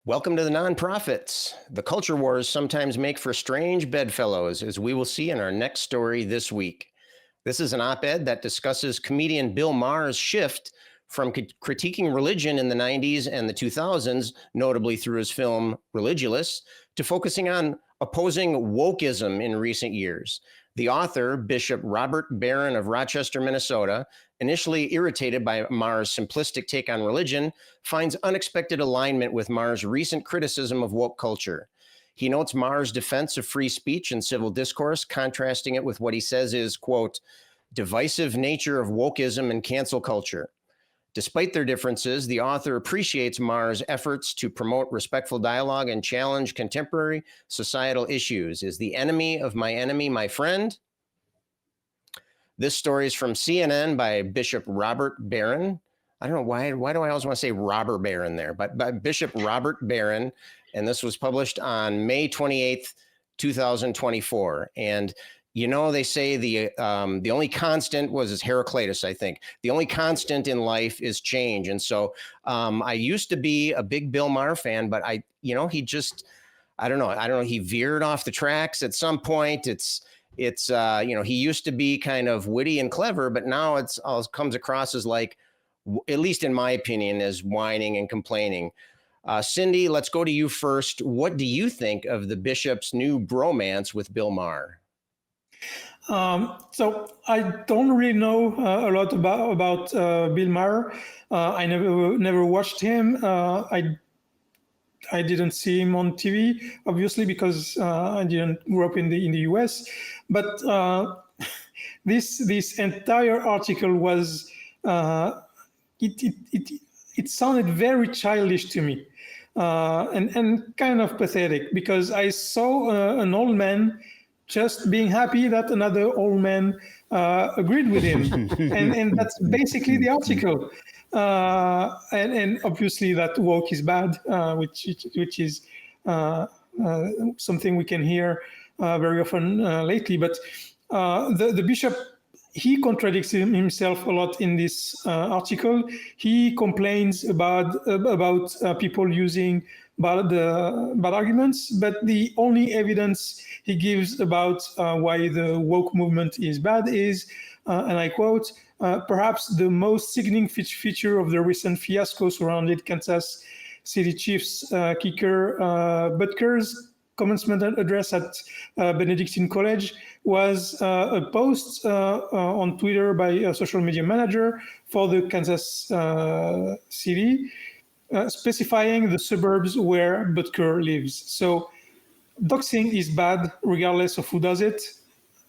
Welcome to the Nonprofits. The culture wars sometimes make for strange bedfellows, as we will see in our next story this week. This is an op-ed that discusses comedian Bill Maher's shift from critiquing religion in the 90s and the 2000s, notably through his film Religulous, to focusing on opposing wokeism in recent years. The author, Bishop Robert Barron of Rochester, Minnesota, initially irritated by Maher's simplistic take on religion, finds unexpected alignment with Maher's recent criticism of woke culture. He notes Maher's defense of free speech and civil discourse, contrasting it with what he says is, quote, divisive nature of wokeism and cancel culture. Despite their differences, the author appreciates Maher's efforts to promote respectful dialogue and challenge contemporary societal issues. Is the enemy of my enemy my friend? This story is from CNN by Bishop Robert Barron. I don't know why do I always want to say Robert Barron there, but by Bishop Robert Barron, and this was published on May 28th, 2024. And you know, they say the only constant was Heraclitus, I think. The only constant in life is change. And so I used to be a big Bill Maher fan, but I don't know. He veered off the tracks at some point. It's he used to be kind of witty and clever, but now it comes across as like, at least in my opinion, as whining and complaining. Cindy, let's go to you first. What do you think of the bishop's new bromance with Bill Maher? So I don't really know a lot about Bill Maher. I never watched him. I didn't see him on TV, obviously, because I didn't grow up in the US. But this entire article was it sounded very childish to me, and kind of pathetic, because I saw an old man just being happy that another old man agreed with him. and that's basically the article. And obviously that woke is bad, which is something we can hear very often lately. But the bishop, he contradicts himself a lot in this article. He complains about people using bad arguments, but the only evidence he gives about why the woke movement is bad is, and I quote, perhaps the most sickening feature of the recent fiasco surrounded Kansas City Chiefs kicker Butker's commencement address at Benedictine College was a post on Twitter by a social media manager for the Kansas City, specifying the suburbs where Butker lives. So doxing is bad regardless of who does it.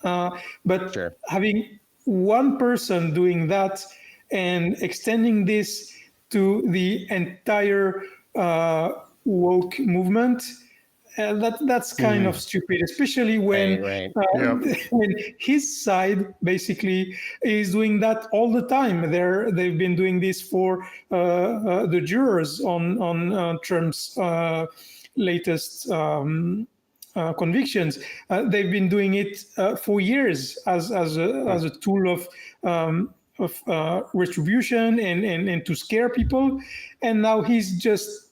But sure, having one person doing that and extending this to the entire woke movement, that's kind of stupid, especially when when his side basically is doing that all the time. They've been doing this for the jurors on Trump's latest convictions. They've been doing it for years as a tool of retribution and to scare people. And now he's just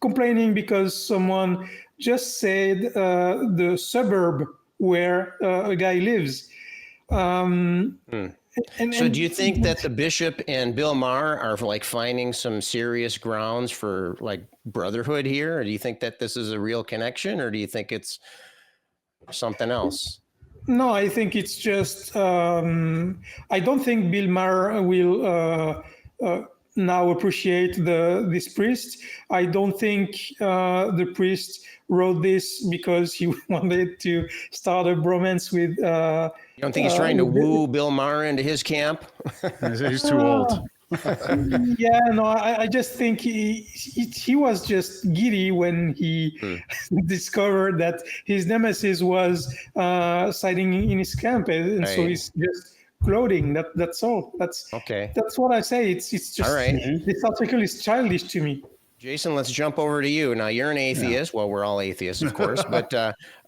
complaining because someone just said the suburb where a guy lives. So do you think that the bishop and Bill Maher are like finding some serious grounds for like brotherhood here? Or do you think that this is a real connection, or do you think it's something else? No, I think it's just, I don't think Bill Maher will now appreciate this priest. I don't think the priest wrote this because he wanted to start a bromance with. You don't think he's trying to woo Bill Maher into his camp? He's too old. Yeah, no, I just think he was just giddy when he discovered that his nemesis was siding in his camp, and so he's just gloating. That's all. That's okay. That's what I say. It's just all right. This article is childish to me. Jason, let's jump over to you. Now, you're an atheist. Yeah. Well, we're all atheists, of course. But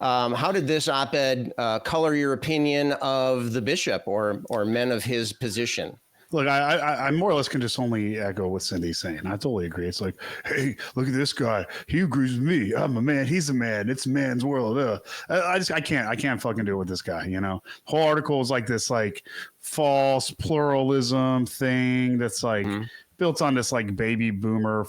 how did this op-ed color your opinion of the bishop or men of his position? Look, I more or less can just only echo what Cindy's saying. I totally agree. It's like, hey, look at this guy. He agrees with me. I'm a man. He's a man. It's a man's world. I can't fucking do it with this guy. You know, whole article is like this, like false pluralism thing that's like built on this like baby boomer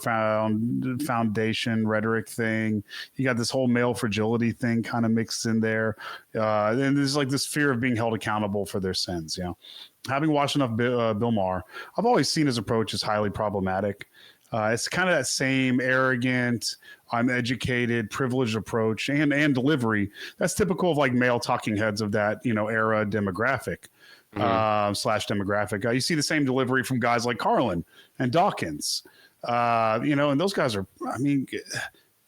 foundation rhetoric thing. You got this whole male fragility thing kind of mixed in there, and there's like this fear of being held accountable for their sins. You know. Having watched enough Bill Maher, I've always seen his approach as highly problematic. It's kind of that same arrogant, I'm educated, privileged approach and delivery. That's typical of like male talking heads of that, you know, era demographic slash demographic. You see the same delivery from guys like Carlin and Dawkins, you know, and those guys are, I mean,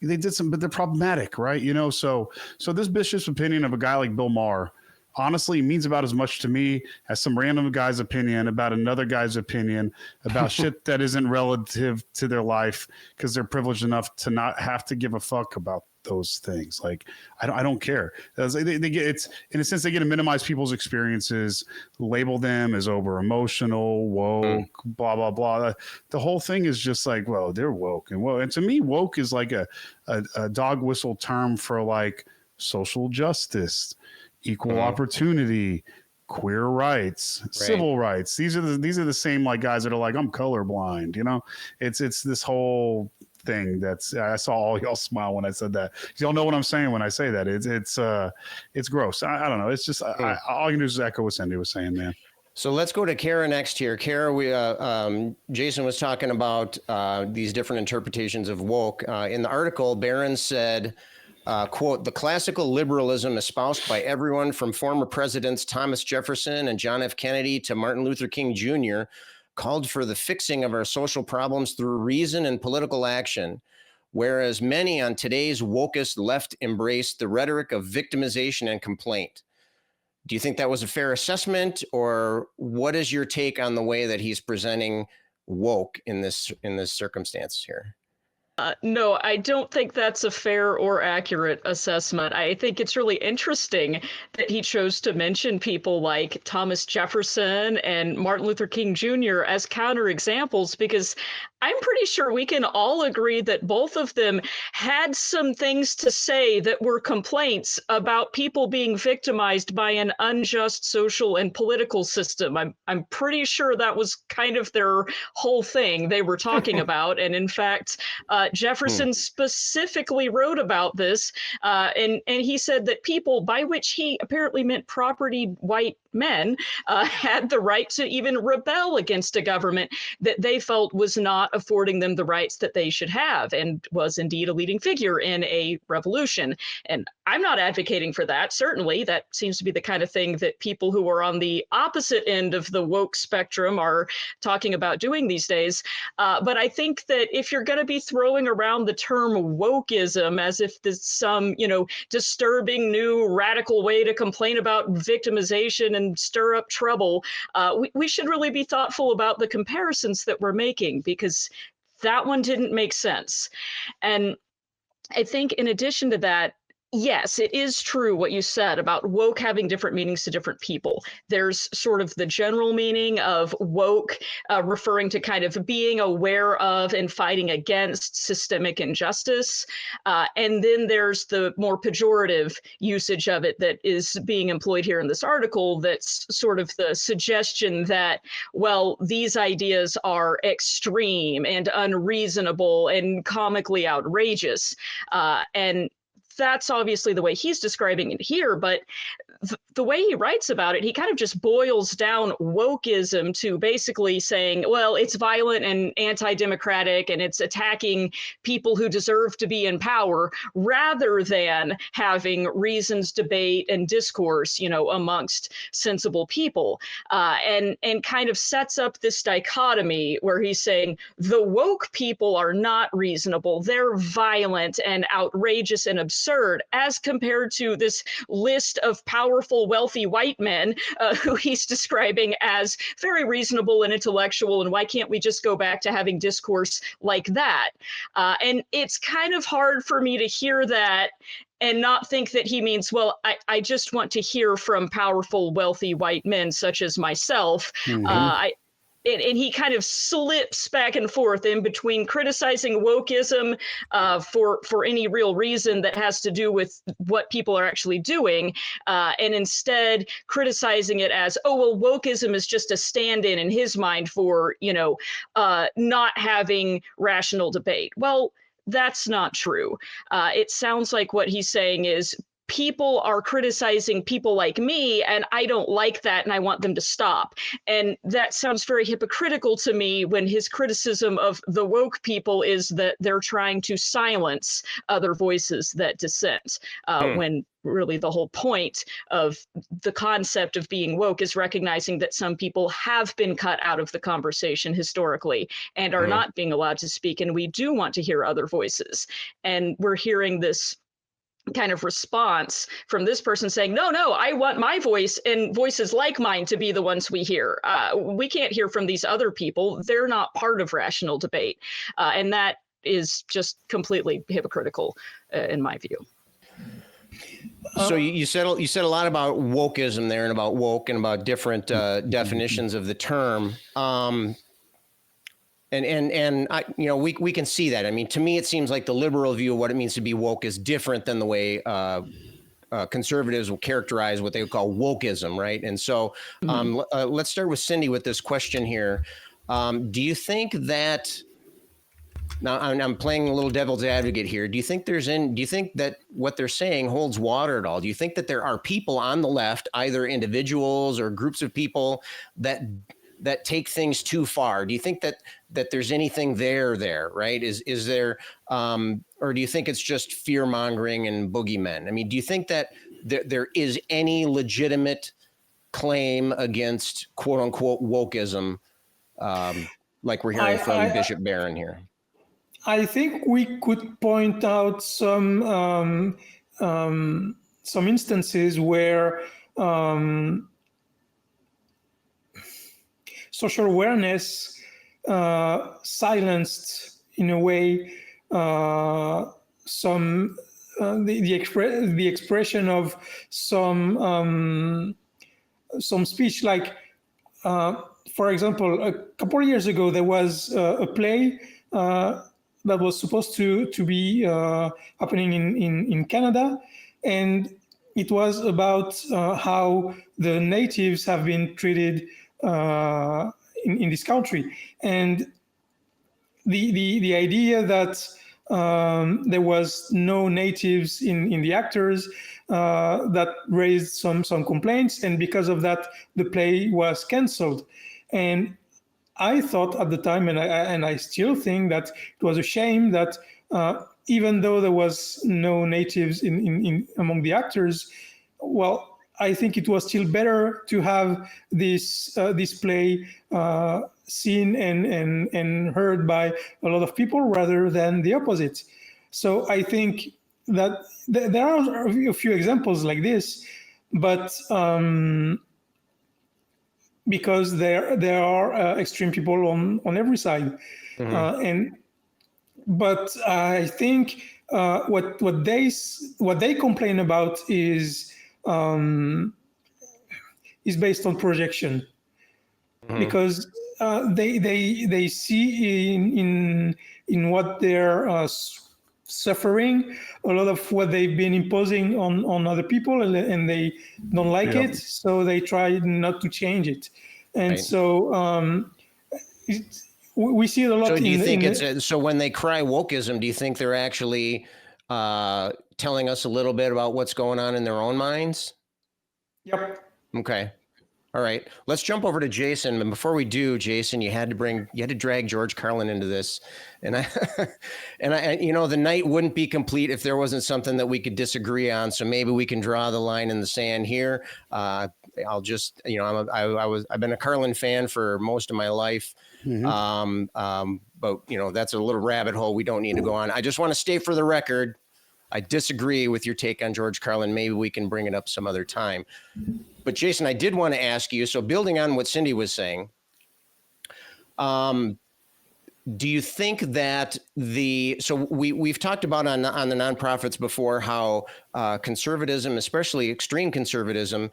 they did some, but they're problematic, right? You know, so this bishop's opinion of a guy like Bill Maher honestly means about as much to me as some random guy's opinion about another guy's opinion about shit that isn't relative to their life because they're privileged enough to not have to give a fuck about those things. Like, I don't care. They get, it's in a sense, they get to minimize people's experiences, label them as over emotional, woke, blah, blah, blah. The whole thing is just like, well, they're woke. And to me, woke is like a dog whistle term for like social justice, equal opportunity, queer rights, civil rights. These are the same like guys that are like, I'm colorblind, you know. It's this whole thing that's, I saw all y'all smile when I said that. Y'all know what I'm saying when I say that. It's gross. I don't know. It's just all I can do is echo what Cindy was saying, man. So let's go to Kara next here. Kara, Jason was talking about these different interpretations of woke. In the article, Barron said, quote, the classical liberalism espoused by everyone from former presidents Thomas Jefferson and John F. Kennedy to Martin Luther King Jr. called for the fixing of our social problems through reason and political action, whereas many on today's wokest left embraced the rhetoric of victimization and complaint. Do you think that was a fair assessment, or what is your take on the way that he's presenting woke in this circumstance here? No, I don't think that's a fair or accurate assessment. I think it's really interesting that he chose to mention people like Thomas Jefferson and Martin Luther King Jr. as counterexamples, because I'm pretty sure we can all agree that both of them had some things to say that were complaints about people being victimized by an unjust social and political system. I'm pretty sure that was kind of their whole thing they were talking about. And in fact, Jefferson specifically wrote about this, and he said that people, by which he apparently meant property white men, had the right to even rebel against a government that they felt was not affording them the rights that they should have, and was indeed a leading figure in a revolution. And I'm not advocating for that. Certainly, that seems to be the kind of thing that people who are on the opposite end of the woke spectrum are talking about doing these days. But I think that if you're going to be throwing around the term wokeism as if there's some, disturbing new radical way to complain about victimization and stir up trouble, we should really be thoughtful about the comparisons that we're making, because that one didn't make sense. And I think in addition to that, yes, it is true what you said about woke having different meanings to different people. There's sort of the general meaning of woke referring to kind of being aware of and fighting against systemic injustice. And then there's the more pejorative usage of it that is being employed here in this article, that's sort of the suggestion that, well, these ideas are extreme and unreasonable and comically outrageous. And that's obviously the way he's describing it here, but the way he writes about it, he kind of just boils down wokeism to basically saying, well, it's violent and anti-democratic and it's attacking people who deserve to be in power, rather than having reasons, debate, and discourse, amongst sensible people, and kind of sets up this dichotomy where he's saying the woke people are not reasonable, they're violent and outrageous and absurd, as compared to this list of powerful, wealthy white men who he's describing as very reasonable and intellectual, and why can't we just go back to having discourse like that? And it's kind of hard for me to hear that and not think that he means, well, I just want to hear from powerful, wealthy white men such as myself. and he kind of slips back and forth in between criticizing wokeism for any real reason that has to do with what people are actually doing, and instead criticizing it as, oh, well, wokeism is just a stand-in his mind for, not having rational debate. Well, that's not true. It sounds like what he's saying is people are criticizing people like me, and I don't like that, and I want them to stop. And that sounds very hypocritical to me when his criticism of the woke people is that they're trying to silence other voices that dissent, when really the whole point of the concept of being woke is recognizing that some people have been cut out of the conversation historically and are not being allowed to speak, and we do want to hear other voices. And we're hearing this kind of response from this person saying, no, I want my voice and voices like mine to be the ones we hear. We can't hear from these other people. They're not part of rational debate. And that is just completely hypocritical in my view. So you said a lot about wokeism there and about woke and about different definitions of the term. And I, we can see that. I mean, to me, it seems like the liberal view of what it means to be woke is different than the way conservatives will characterize what they would call wokeism, right? And so let's start with Cindy with this question here. Do you think that, now I'm playing a little devil's advocate here, do you think that what they're saying holds water at all? Do you think that there are people on the left, either individuals or groups of people that take things too far? Do you think that there's anything there, right? Is there, or do you think it's just fear mongering and boogeymen? I mean, do you think that there is any legitimate claim against quote unquote wokeism, like we're hearing from Bishop Barron here? I think we could point out some instances where social awareness silenced, in a way, some the expression of some speech. Like, for example, a couple of years ago, there was a play that was supposed to be happening in Canada, and it was about how the natives have been treated in this country, and the idea that there was no natives in the actors, that raised some complaints, and because of that, the play was canceled. And I thought at the time, and I still think, that it was a shame that even though there was no natives in among the actors, well, I think it was still better to have this play seen and heard by a lot of people rather than the opposite. So I think that there are a few examples like this, but because there are extreme people on every side, but I think what they complain about is based on projection, because they see in what they're suffering a lot of what they've been imposing on other people, and they don't like it, so they try not to change it. And so we see it a lot. So do you think so when they cry wokeism, do you think they're actually telling us a little bit about what's going on in their own minds? Yep. Okay. All right. Let's jump over to Jason. And before we do, Jason, you had to drag George Carlin into this. And I the night wouldn't be complete if there wasn't something that we could disagree on. So maybe we can draw the line in the sand here. I'll just, I've been a Carlin fan for most of my life. But that's a little rabbit hole we don't need to go on. I just want to state for the record, I disagree with your take on George Carlin. Maybe we can bring it up some other time. But Jason, I did want to ask you, so building on what Cindy was saying, do you think that we've talked about on the nonprofits before how conservatism, especially extreme conservatism,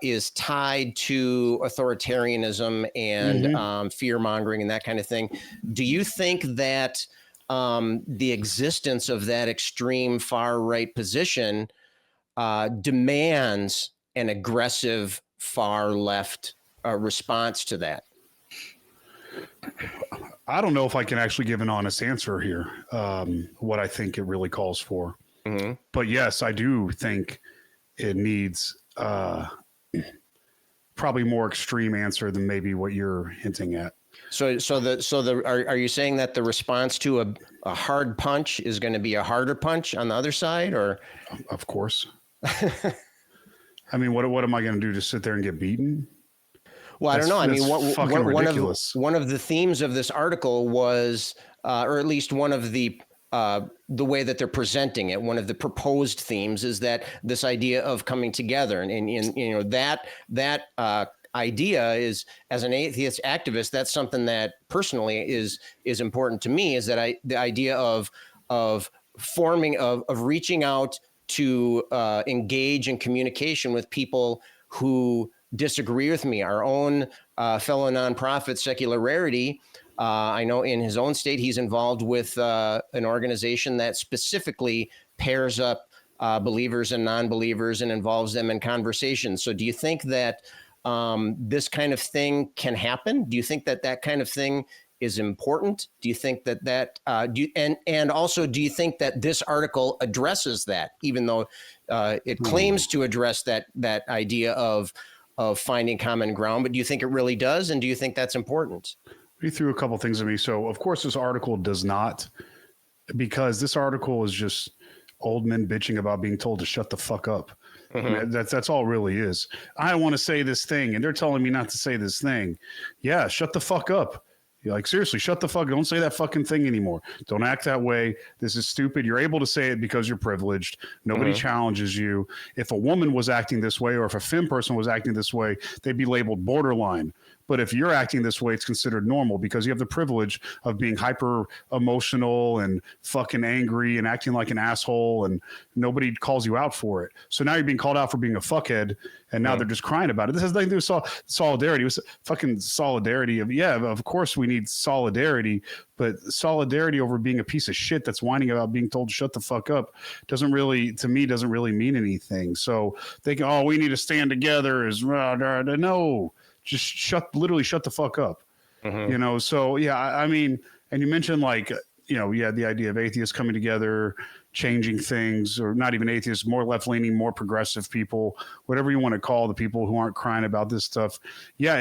is tied to authoritarianism and fear mongering and that kind of thing. Do you think that the existence of that extreme far right position demands an aggressive far left response to that? I don't know if I can actually give an honest answer here, what I think it really calls for. Mm-hmm. But yes, I do think it needs probably more extreme answer than maybe what you're hinting at. Are you saying that the response to a hard punch is going to be a harder punch on the other side, or? Of course. I mean, what am I going to do? Just sit there and get beaten? Well, I don't know. I mean, one of the themes of this article was, or at least one of the way that they're presenting it, one of the proposed themes is that this idea of coming together, and you know that idea is, as an atheist activist, that's something that personally is important to me. Is that the idea of reaching out to engage in communication with people who disagree with me. Our own fellow nonprofit Secular Rarity, I know in his own state, he's involved with an organization that specifically pairs up believers and non-believers and involves them in conversation. So do you think that this kind of thing can happen? Do you think that kind of thing is important? Do you think that and also, do you think that this article addresses that, even though it claims to address that idea of finding common ground, but do you think it really does? And do you think that's important? You threw a couple things at me. So of course this article does not, because this article is just old men bitching about being told to shut the fuck up. Mm-hmm. I mean, that's all it really is. I want to say this thing and they're telling me not to say this thing. Yeah, shut the fuck up. You're like, seriously, shut the fuck. Don't say that fucking thing anymore. Don't act that way. This is stupid. You're able to say it because you're privileged. Nobody challenges you. If a woman was acting this way, or if a femme person was acting this way, they'd be labeled borderline. But if you're acting this way, it's considered normal because you have the privilege of being hyper emotional and fucking angry and acting like an asshole, and nobody calls you out for it. So now you're being called out for being a fuckhead, and now they're just crying about it. This has nothing to do with solidarity. It was fucking solidarity of course we need solidarity, but solidarity over being a piece of shit that's whining about being told to shut the fuck up doesn't really mean anything. So they can, we need to stand together is no. Just shut the fuck up, you know? So yeah, I mean, and you mentioned like, you know, yeah, the idea of atheists coming together, changing things, or not even atheists, more left leaning, more progressive people, whatever you want to call the people who aren't crying about this stuff. Yeah.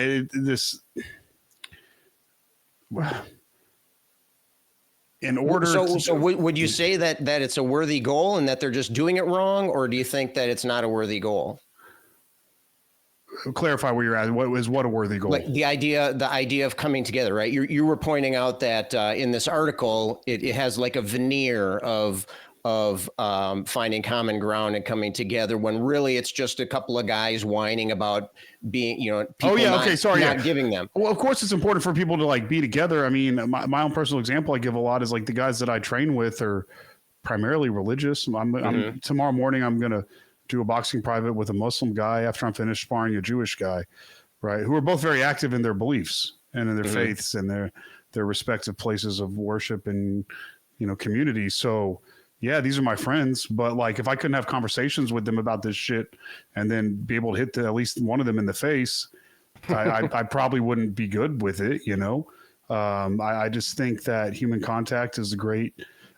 In order so would you say that it's a worthy goal and that they're just doing it wrong? Or do you think that it's not a worthy goal? Clarify where you're at. What a worthy goal? Like the idea of coming together, right? You were pointing out that in this article, it has like a veneer of finding common ground and coming together, when really it's just a couple of guys whining about being, you know, people not giving them. Well, of course it's important for people to like be together. I mean, my own personal example I give a lot is like the guys that I train with are primarily religious. I'm tomorrow morning I'm gonna do a boxing private with a Muslim guy after I'm finished sparring a Jewish guy, right? Who are both very active in their beliefs and in their faiths and their respective places of worship and, you know, community. So yeah, these are my friends, but like, if I couldn't have conversations with them about this shit and then be able to hit at least one of them in the face, I probably wouldn't be good with it. You know? I just think that human contact is great.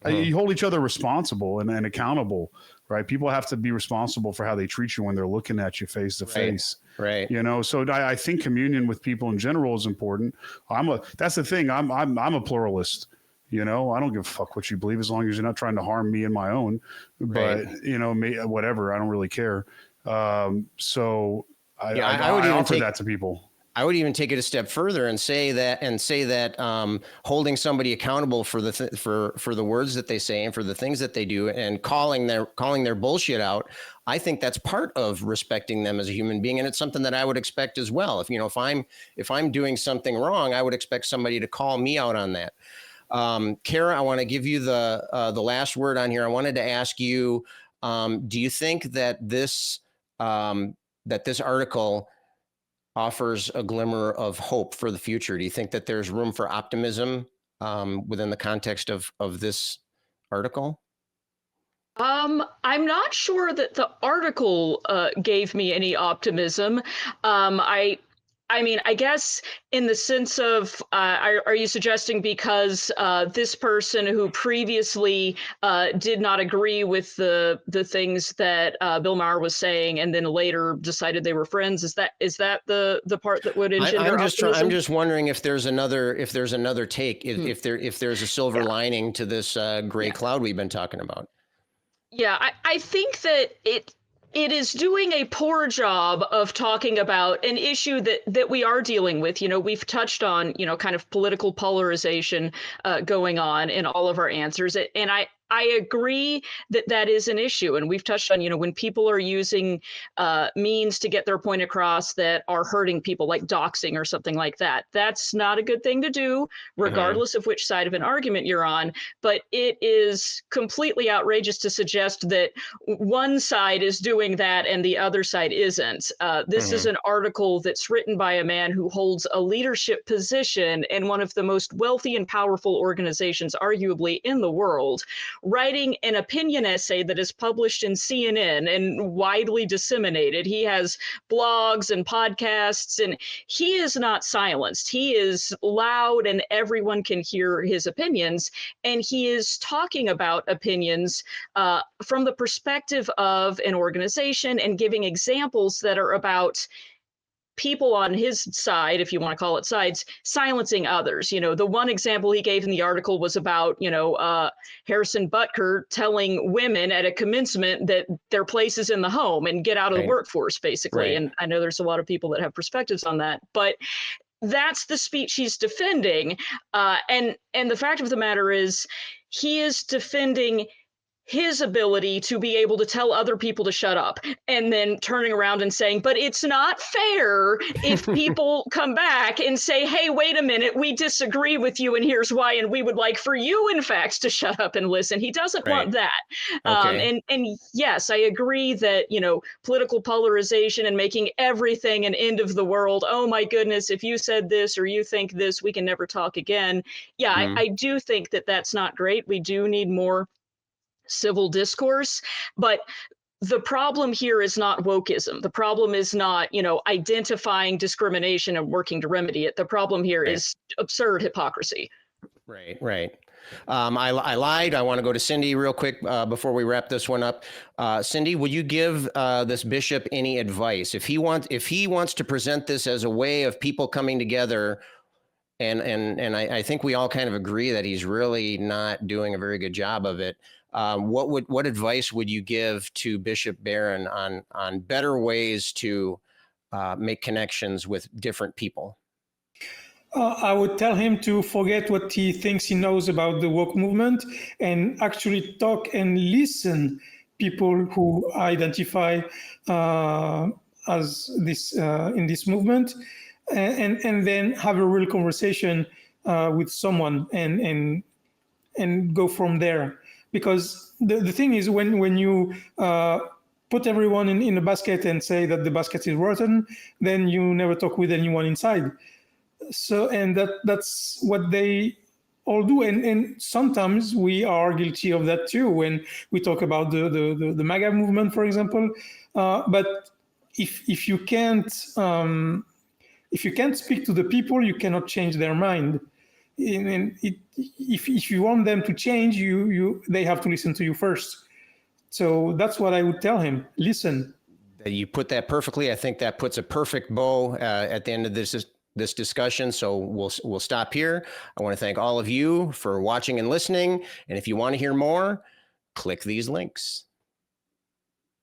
You hold each other responsible and accountable, right? People have to be responsible for how they treat you when they're looking at you face to face. Right. You know, so I think communion with people in general is important. That's the thing. I'm a pluralist. You know, I don't give a fuck what you believe as long as you're not trying to harm me and my own. But you know, whatever, I don't really care. So I would offer that to people. I would even take it a step further and say that holding somebody accountable for the words that they say and for the things that they do and calling their bullshit out, I think that's part of respecting them as a human being, and it's something that I would expect as well. If I'm doing something wrong, I would expect somebody to call me out on that. Kara, I want to give you the last word on here. I wanted to ask you, do you think that this that this article offers a glimmer of hope for the future? Do you think that there's room for optimism within the context of this article? I'm not sure that the article gave me any optimism. I mean, I guess in the sense of, are you suggesting because this person who previously did not agree with the things that Bill Maher was saying, and then later decided they were friends? Is that the part that would engender optimism? I'm just wondering if there's another take, if there's a silver lining to this gray cloud we've been talking about. Yeah, I think that it is doing a poor job of talking about an issue that we are dealing with. You know, we've touched on, you know, kind of political polarization going on in all of our answers. And I agree that that is an issue. And we've touched on, you know, when people are using means to get their point across that are hurting people, like doxing or something like that. That's not a good thing to do, regardless of which side of an argument you're on. But it is completely outrageous to suggest that one side is doing that and the other side isn't. This is an article that's written by a man who holds a leadership position in one of the most wealthy and powerful organizations, arguably, in the world, writing an opinion essay that is published in CNN and widely disseminated. He has blogs and podcasts, and he is not silenced. He is loud and everyone can hear his opinions. And he is talking about opinions from the perspective of an organization and giving examples that are about people on his side, if you want to call it sides, silencing others. You know, the one example he gave in the article was about, you know, Harrison Butker telling women at a commencement that their place is in the home and get out of the workforce, basically. And I know there's a lot of people that have perspectives on that, but that's the speech he's defending. And the fact of the matter is, he is defending his ability to be able to tell other people to shut up, and then turning around and saying, but it's not fair if people come back and say, hey, wait a minute, we disagree with you and here's why, and we would like for you, in fact, to shut up and listen. He doesn't want that. And yes, I agree that, you know, political polarization and making everything an end of the world. Oh my goodness, if you said this or you think this, we can never talk again. Yeah, I do think that that's not great. We do need more civil discourse, but the problem here is not wokeism. The problem is not, you know, identifying discrimination and working to remedy it. The problem here is absurd hypocrisy. Right. I lied. I want to go to Cindy real quick before we wrap this one up. Cindy, would you give this bishop any advice if he wants to present this as a way of people coming together? And I think we all kind of agree that he's really not doing a very good job of it. What advice would you give to Bishop Barron on better ways to make connections with different people? I would tell him to forget what he thinks he knows about the woke movement and actually talk and listen people who identify as this in this movement, and then have a real conversation with someone and go from there. Because the thing is, when you put everyone in a basket and say that the basket is rotten, then you never talk with anyone inside. So, and that's what they all do. And sometimes we are guilty of that too, when we talk about the MAGA movement, for example. But if you can't speak to the people, you cannot change their mind. And if you want them to change, they have to listen to you first. So that's what I would tell him. Listen. You put that perfectly. I think that puts a perfect bow at the end of this discussion. So we'll stop here. I want to thank all of you for watching and listening. And if you want to hear more, click these links.